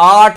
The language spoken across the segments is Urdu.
8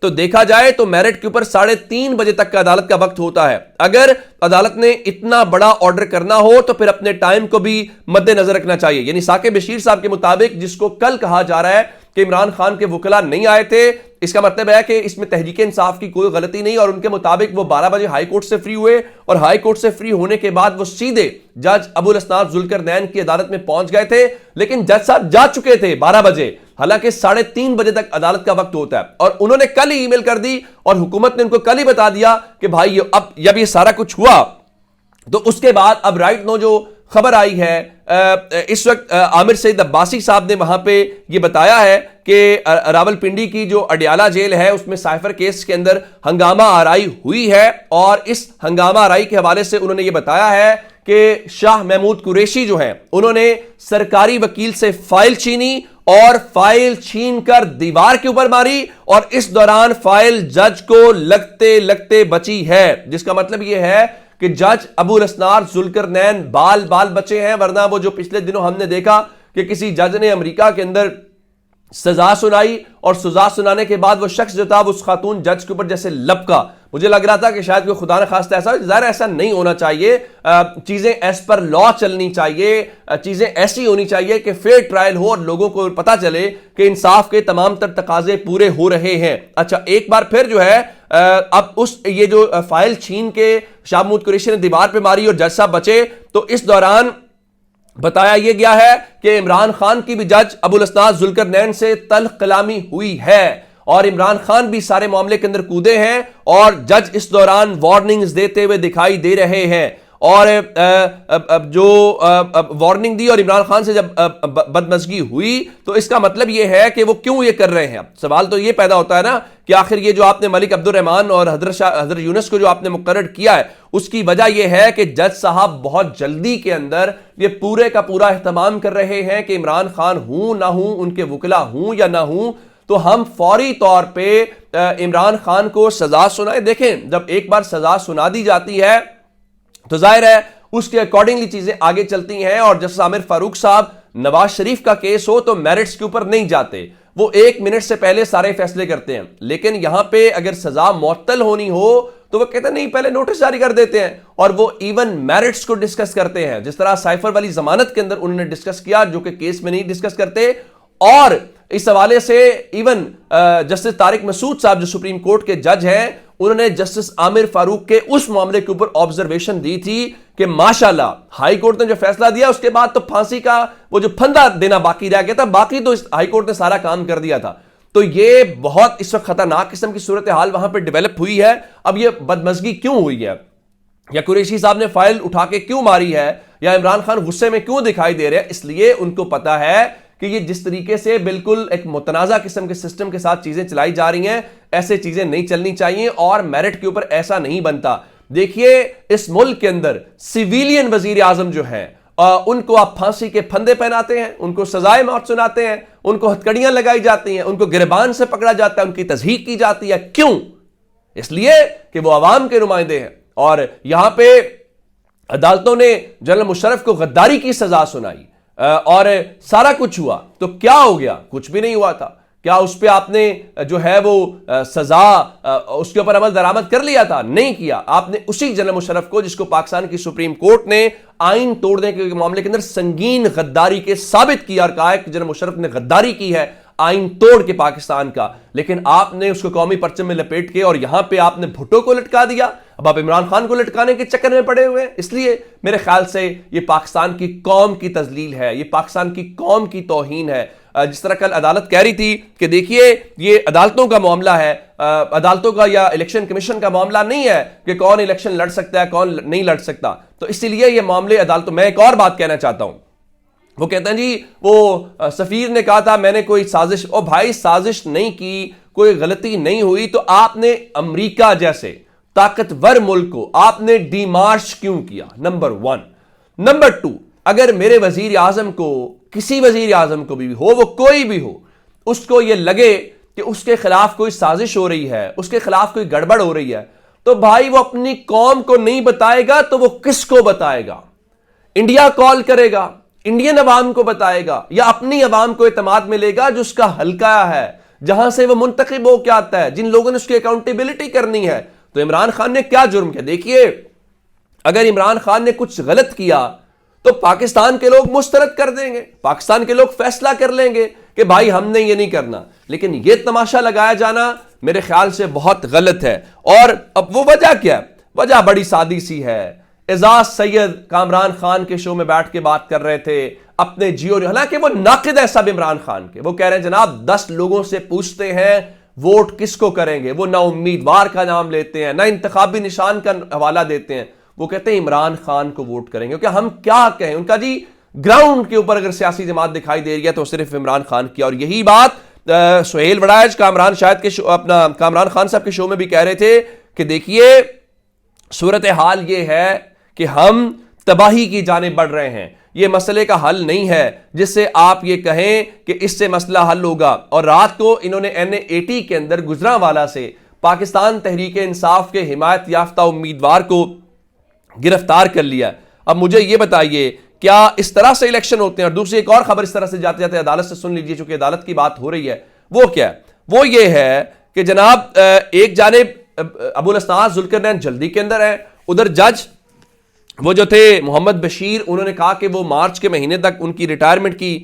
تو دیکھا جائے تو میرٹ کے اوپر 3:30 بجے تک کا عدالت کا وقت ہوتا ہے. اگر عدالت نے اتنا بڑا آرڈر کرنا ہو تو پھر اپنے ٹائم کو بھی مد نظر رکھنا چاہیے. یعنی ثاقب بشیر صاحب کے مطابق جس کو کل کہا جا رہا ہے کہ عمران خان کے وکلا نہیں آئے تھے, اس کا مطلب ہے کہ اس میں تحریک انصاف کی کوئی غلطی نہیں, اور ان کے مطابق وہ 12 بجے ہائی کورٹ سے فری ہوئے اور ہائی کورٹ سے فری ہونے کے بعد وہ سیدھے جج ابو الاسناد ذوالقرنین کی عدالت میں پہنچ گئے تھے. لیکن جج صاحب جا چکے تھے 12 بجے, حالانکہ 3:30 بجے تک عدالت کا وقت ہوتا ہے, اور انہوں نے کل ہی ای میل کر دی اور حکومت نے ان کو کل ہی بتا دیا کہ بھائی اب یہ سارا کچھ ہوا. تو اس کے بعد اب رائٹ نو جو خبر آئی ہے, اس وقت عامر سعید عباسی صاحب نے وہاں پہ یہ بتایا ہے کہ راولپنڈی کی جو اڈیالہ جیل ہے اس میں سائفر کیس کے اندر ہنگامہ آرائی ہوئی ہے, اور اس ہنگامہ آرائی کے حوالے سے انہوں نے یہ بتایا ہے کہ شاہ محمود قریشی جو ہیں انہوں نے سرکاری وکیل سے فائل چھینی اور فائل چھین کر دیوار کے اوپر ماری, اور اس دوران فائل جج کو لگتے لگتے بچی ہے, جس کا مطلب یہ ہے کہ جج ابو الاسناد ذوالقرنین بال بچے ہیں, ورنہ وہ جو پچھلے دنوں ہم نے دیکھا کہ کسی جج نے امریکہ کے اندر سزا سنائی اور سزا سنانے کے بعد وہ شخص جو تھا اس خاتون جج کے اوپر جیسے لپکا, مجھے لگ رہا تھا کہ شاید کوئی خدا نخواستہ ایسا ہو. ظاہر ایسا نہیں ہونا چاہیے, چیزیں ایز پر لا چلنی چاہیے, چیزیں ایسی ہونی چاہیے کہ فیئر ٹرائل ہو اور لوگوں کو پتا چلے کہ انصاف کے تمام تر تقاضے پورے ہو رہے ہیں. اچھا, ایک بار پھر جو ہے اب یہ جو فائل چھین کے شاہ محمود قریشی نے دیوار پہ ماری اور جج صاحب بچے, تو اس دوران بتایا یہ گیا ہے کہ عمران خان کی بھی جج ابو الاسناد ذوالقرنین سے تلخ کلامی ہوئی ہے, اور عمران خان بھی سارے معاملے کے اندر کودے ہیں, اور جج اس دوران وارننگز دیتے ہوئے دکھائی دے رہے ہیں. اور جو وارننگ دی اور عمران خان سے جب بدمزگی ہوئی تو اس کا مطلب یہ ہے کہ وہ کیوں یہ کر رہے ہیں. سوال تو یہ پیدا ہوتا ہے نا کہ آخر یہ جو آپ نے ملک عبد الرحمان اور حضرت یونس کو جو آپ نے مقرر کیا ہے, اس کی وجہ یہ ہے کہ جج صاحب بہت جلدی کے اندر یہ پورے کا پورا اہتمام کر رہے ہیں کہ عمران خان ہوں نہ ہوں, ان کے وکلا ہوں یا نہ ہوں, تو ہم فوری طور پہ عمران خان کو سزا سنائیں. دیکھیں, جب ایک بار سزا سنا دی جاتی ہے تو ظاہر ہے اس کے اکارڈنگلی چیزیں آگے چلتی ہیں, اور جسٹس عامر فاروق صاحب نواز شریف کا کیس ہو تو میرٹس کے اوپر نہیں جاتے, وہ 1 منٹ سے پہلے سارے فیصلے کرتے ہیں. لیکن یہاں پہ اگر سزا معطل ہونی ہو تو وہ کہتے ہیں نہیں, پہلے نوٹس جاری کر دیتے ہیں, اور وہ ایون میرٹس کو ڈسکس کرتے ہیں, جس طرح سائفر والی ضمانت کے اندر انہوں نے ڈسکس کیا, جو کہ کیس میں نہیں ڈسکس کرتے. اور اس حوالے سے ایون جسٹس طارق مسعود صاحب جو سپریم کورٹ کے جج ہیں, انہوں نے جسٹس عامر فاروق کے اس معاملے کے اوپر آبزرویشن دی تھی کہ ماشاءاللہ ہائی کورٹ نے جو فیصلہ دیا اس کے بعد تو پھانسی کا وہ جو پھندا دینا باقی رہ گیا تھا, باقی تو ہائی کورٹ نے سارا کام کر دیا تھا. تو یہ بہت اس وقت خطرناک قسم کی صورتحال وہاں پہ ڈیولپ ہوئی ہے. اب یہ بدمزگی کیوں ہوئی ہے, یا قریشی صاحب نے فائل اٹھا کے کیوں ماری ہے, یا عمران خان غصے میں کیوں دکھائی دے رہے ہیں, اس لیے ان کو پتا ہے کہ یہ جس طریقے سے بالکل ایک متنازع قسم کے سسٹم کے ساتھ چیزیں چلائی جا رہی ہیں, ایسے چیزیں نہیں چلنی چاہیے, اور میرٹ کے اوپر ایسا نہیں بنتا. دیکھیے, اس ملک کے اندر سیویلین وزیر اعظم جو ہیں ان کو آپ پھانسی کے پھندے پہناتے ہیں, ان کو سزائے موت سناتے ہیں, ان کو ہتھکڑیاں لگائی جاتی ہیں, ان کو گریبان سے پکڑا جاتا ہے, ان کی تضحیق کی جاتی ہے. کیوں؟ اس لیے کہ وہ عوام کے نمائندے ہیں. اور یہاں پہ عدالتوں نے جنرل مشرف کو غداری کی سزا سنائی اور سارا کچھ ہوا, تو کیا ہو گیا؟ کچھ بھی نہیں ہوا تھا. کیا اس پہ آپ نے جو ہے وہ سزا اس کے اوپر عمل درآمد کر لیا تھا؟ نہیں کیا. آپ نے اسی جنرل مشرف کو, جس کو پاکستان کی سپریم کورٹ نے آئین توڑنے کے معاملے کے اندر سنگین غداری کے ثابت کیا اور کہا ہے کہ جنرل مشرف نے غداری کی ہے آئین توڑ کے پاکستان کا, لیکن آپ نے اس کو قومی پرچم میں لپیٹ کے اور یہاں پہ آپ نے بھٹو کو لٹکا دیا. اب آپ عمران خان کو لٹکانے کے چکر میں پڑے ہوئے ہیں. اس لیے میرے خیال سے یہ پاکستان کی قوم کی تذلیل ہے, یہ پاکستان کی قوم کی توہین ہے. جس طرح کل عدالت کہہ رہی تھی کہ دیکھیے یہ عدالتوں کا معاملہ ہے, عدالتوں کا یا الیکشن کمیشن کا معاملہ نہیں ہے کہ کون الیکشن لڑ سکتا ہے کون نہیں لڑ سکتا. تو اسی لیے یہ معاملے عدالتوں. میں ایک اور بات کہنا چاہتا ہوں, وہ کہتے ہیں جی وہ سفیر نے کہا تھا میں نے کوئی سازش. او بھائی, سازش نہیں کی, کوئی غلطی نہیں ہوئی, تو آپ نے امریکہ جیسے طاقتور ملک کو آپ نے ڈی مارچ کیوں کیا؟ نمبر 1. نمبر 2, اگر میرے وزیر اعظم کو, کسی وزیر اعظم کو بھی ہو, وہ کوئی بھی ہو, اس کو یہ لگے کہ اس کے خلاف کوئی سازش ہو رہی ہے, اس کے خلاف کوئی گڑبڑ ہو رہی ہے, تو بھائی وہ اپنی قوم کو نہیں بتائے گا تو وہ کس کو بتائے گا؟ انڈیا کال کرے گا, انڈین عوام کو بتائے گا یا اپنی عوام کو اعتماد ملے گا جو اس کا حلقہ ہے، جہاں سے وہ منتخب ہو کے آتا ہے، جن لوگوں نے اس کی اکاؤنٹیبلٹی کرنی ہے؟ تو عمران خان نے کیا جرم کیا؟ دیکھیے، اگر عمران خان نے کچھ غلط کیا تو پاکستان کے لوگ مسترد کر دیں گے، پاکستان کے لوگ فیصلہ کر لیں گے کہ بھائی ہم نے یہ نہیں کرنا، لیکن یہ تماشا لگایا جانا میرے خیال سے بہت غلط ہے۔ اور اب وہ وجہ کیا ہے؟ وجہ بڑی سادی سی ہے۔ اعزاز سید کامران خان کے شو میں بیٹھ کے بات کر رہے تھے اپنے جیو، حالانکہ وہ ناقد ہے سب عمران خان کے، وہ کہہ رہے ہیں جناب 10 لوگوں سے پوچھتے ہیں ووٹ کس کو کریں گے، وہ نہ امیدوار کا نام لیتے ہیں، نہ انتخابی نشان کا حوالہ دیتے ہیں، وہ کہتے ہیں عمران خان کو ووٹ کریں گے۔ کیونکہ ہم کیا کہیں، ان کا جی گراؤنڈ کے اوپر اگر سیاسی جماعت دکھائی دے رہی ہے تو صرف عمران خان کی۔ اور یہی بات سہیل وڑائچ کامران شاہد کے اپنا کامران خان صاحب کے شو میں بھی کہہ رہے تھے کہ دیکھیے صورتحال یہ ہے کہ ہم تباہی کی جانب بڑھ رہے ہیں، یہ مسئلے کا حل نہیں ہے جس سے آپ یہ کہیں کہ اس سے مسئلہ حل ہوگا۔ اور رات کو انہوں نے NAT کے اندر گجرانوالہ سے پاکستان تحریک انصاف کے حمایت یافتہ امیدوار کو گرفتار کر لیا۔ اب مجھے یہ بتائیے کیا اس طرح سے الیکشن ہوتے ہیں؟ اور دوسری ایک اور خبر اس طرح سے جاتے جاتے عدالت سے سن لیجیے، چونکہ عدالت کی بات ہو رہی ہے، وہ کیا ہے؟ وہ یہ ہے کہ جناب ایک جانب ابو الاسناد ذوالقرنین جلدی کے اندر ہے، ادھر جج وہ جو تھے محمد بشیر، انہوں نے کہا کہ وہ مارچ کے مہینے تک ان کی ریٹائرمنٹ کی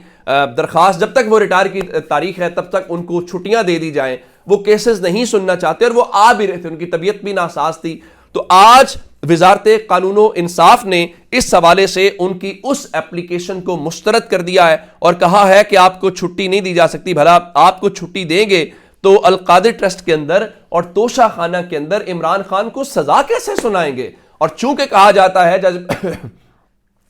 درخواست، جب تک وہ ریٹائر کی تاریخ ہے تب تک ان کو چھٹیاں دے دی جائیں، وہ کیسز نہیں سننا چاہتے، اور وہ آ بھی رہے تھے، ان کی طبیعت بھی ناساز تھی۔ تو آج وزارت قانون و انصاف نے اس حوالے سے ان کی اس اپلیکیشن کو مسترد کر دیا ہے اور کہا ہے کہ آپ کو چھٹی نہیں دی جا سکتی۔ بھلا آپ کو چھٹی دیں گے تو القادر ٹرسٹ کے اندر اور توشہ خانہ کے اندر عمران خان کو سزا کیسے سنائیں گے؟ اور چونکہ کہا جاتا ہے جج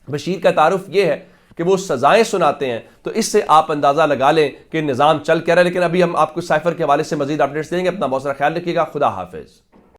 بشیر کا تعارف یہ ہے کہ وہ سزائیں سناتے ہیں، تو اس سے آپ اندازہ لگا لیں کہ نظام چل کیا رہا ہے۔ لیکن ابھی ہم آپ کو سائفر کے حوالے سے مزید اپڈیٹس دیں گے۔ اپنا بہت سارا خیال رکھیے گا۔ خدا حافظ۔